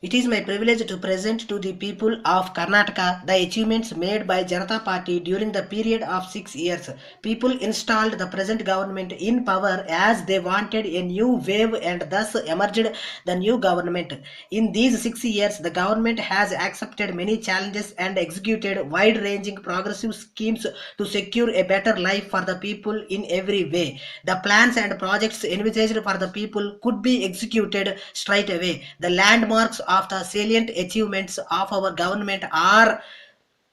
It is my privilege to present to the people of Karnataka the achievements made by Janata Party during the period of 6 years. People installed the present government in power as they wanted a new wave and thus emerged the new government. In these 6 years, the government has accepted many challenges and executed wide-ranging progressive schemes to secure a better life for the people in every way. The plans and projects envisaged for the people could be executed straight away. The landmarks of the salient achievements of our government are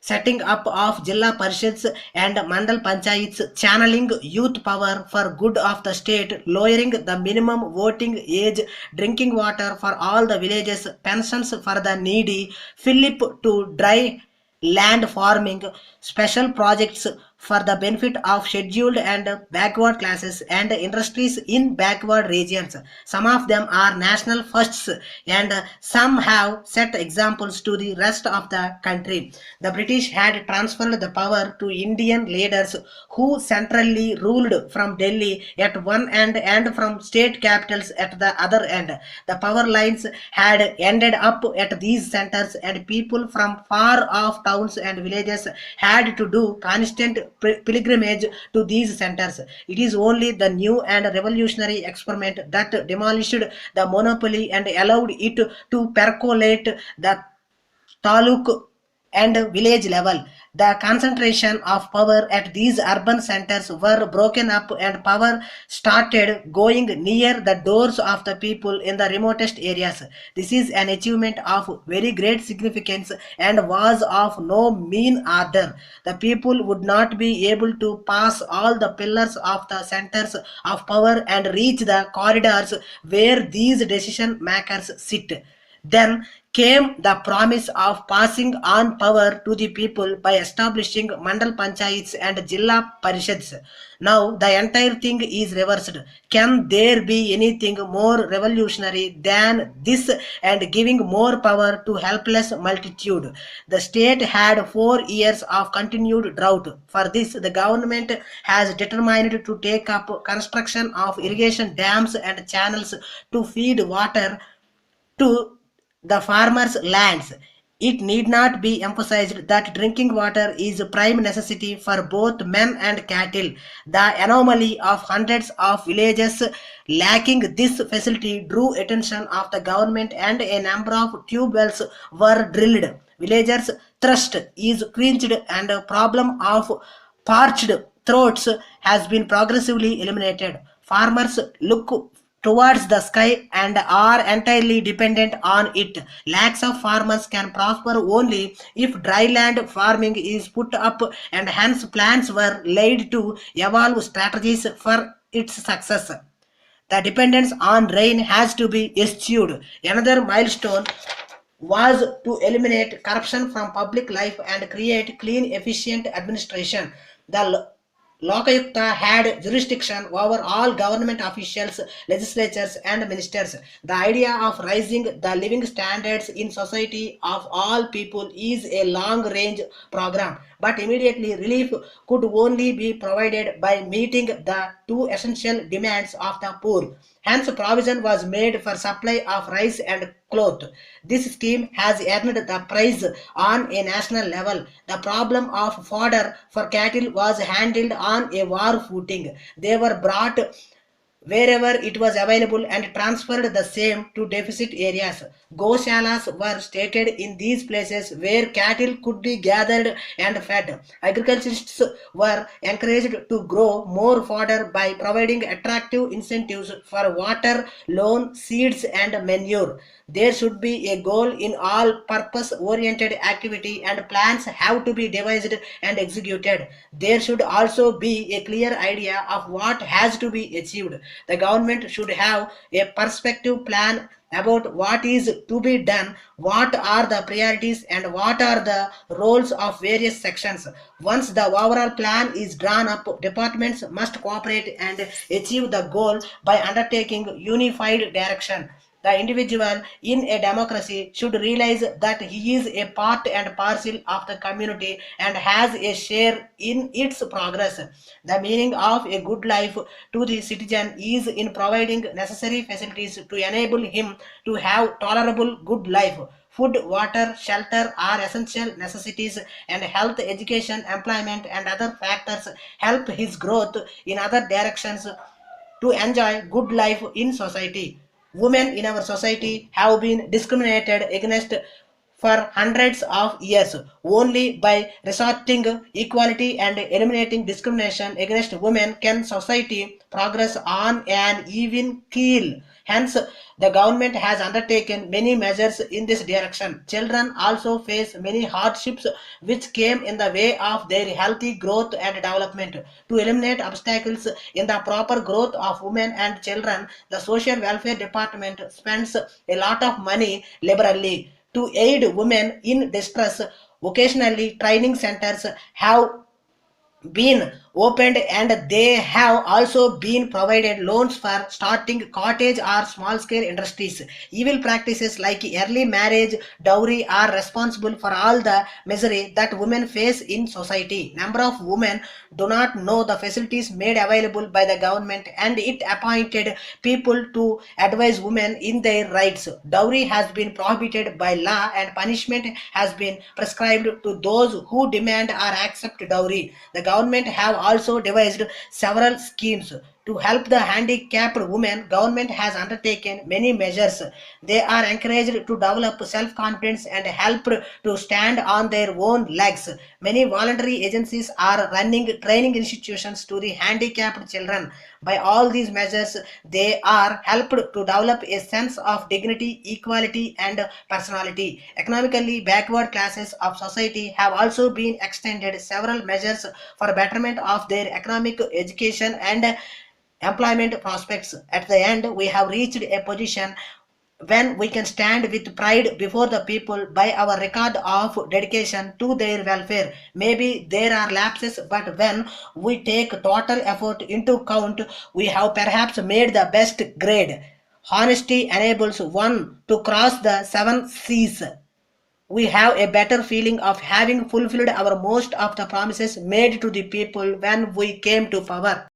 setting up of Jilla Parishads and Mandal Panchayats, channeling youth power for good of the state, lowering the minimum voting age, drinking water for all the villages, pensions for the needy, Philip to dry land farming, special projects for the benefit of scheduled and backward classes and industries in backward regions. Some of them are national firsts and some have set examples to the rest of the country. The British had transferred the power to Indian leaders who centrally ruled from Delhi at one end and from state capitals at the other end. The power lines had ended up at these centers and people from far off towns and villages had to do constant pilgrimage to these centers. It is only the new and revolutionary experiment that demolished the monopoly and allowed it to percolate the taluk and village level. The concentration of power at these urban centers were broken up and power started going near the doors of the people in the remotest areas. This is an achievement of very great significance and was of no mean order. The people would not be able to pass all the pillars of the centers of power and reach the corridors where these decision makers sit. Then came the promise of passing on power to the people by establishing Mandal Panchayats and Jilla Parishads. Now the entire thing is reversed. Can there be anything more revolutionary than this and giving more power to helpless multitude? The state had 4 years of continued drought. For this, the government has determined to take up construction of irrigation dams and channels to feed water to the farmers' lands. It need not be emphasized that drinking water is a prime necessity for both men and cattle. The anomaly of hundreds of villages lacking this facility drew attention of the government and a number of tube wells were drilled. Villagers' thirst is quenched and a problem of parched throats has been progressively eliminated. Farmers look towards the sky and are entirely dependent on it. Lakhs of farmers can prosper only if dry land farming is put up and hence plans were laid to evolve strategies for its success. The dependence on rain has to be eschewed. Another milestone was to eliminate corruption from public life and create clean, efficient administration. The Lokayukta had jurisdiction over all government officials, legislatures, and ministers. The idea of raising the living standards in society of all people is a long range program, but immediately relief could only be provided by meeting the two essential demands of the poor. Hence, provision was made for supply of rice and cloth. This scheme has earned the prize on a national level. The problem of fodder for cattle was handled on a war footing. They were brought wherever it was available and transferred the same to deficit areas. Goshalas were stated in these places where cattle could be gathered and fed. Agriculturists were encouraged to grow more fodder by providing attractive incentives for water, loan, seeds, and manure. There should be a goal in all purpose-oriented activity and plans have to be devised and executed. There should also be a clear idea of what has to be achieved. The government should have a perspective plan about what is to be done, what are the priorities and what are the roles of various sections. Once the overall plan is drawn up, departments must cooperate and achieve the goal by undertaking unified direction. The individual in a democracy should realize that he is a part and parcel of the community and has a share in its progress. The meaning of a good life to the citizen is in providing necessary facilities to enable him to have tolerable good life. Food, water, shelter are essential necessities, and health, education, employment, and other factors help his growth in other directions to enjoy good life in society. Women in our society have been discriminated against for hundreds of years. Only by resorting equality and eliminating discrimination against women can society progress on an even keel. Hence, the government has undertaken many measures in this direction. Children also face many hardships which came in the way of their healthy growth and development. To eliminate obstacles in the proper growth of women and children, the Social Welfare Department spends a lot of money liberally to aid women in distress. Occasionally, training centers have been opened and they have also been provided loans for starting cottage or small scale industries. Evil practices like early marriage, dowry are responsible for all the misery that women face in society. Number of women do not know the facilities made available by the government and it appointed people to advise women in their rights. Dowry has been prohibited by law and punishment has been prescribed to those who demand or accept dowry. The government have also devised several schemes to help the handicapped women. Government has undertaken many measures. They are encouraged to develop self-confidence and helped to stand on their own legs. Many voluntary agencies are running training institutions to the handicapped children. By all these measures, they are helped to develop a sense of dignity, equality, and personality. Economically backward classes of society have also been extended several measures for betterment of their economic, education, and employment prospects. At the end, we have reached a position when we can stand with pride before the people by our record of dedication to their welfare. Maybe there are lapses, but when we take total effort into account, we have perhaps made the best grade. Honesty enables one to cross the seven seas. We have a better feeling of having fulfilled our most of the promises made to the people when we came to power.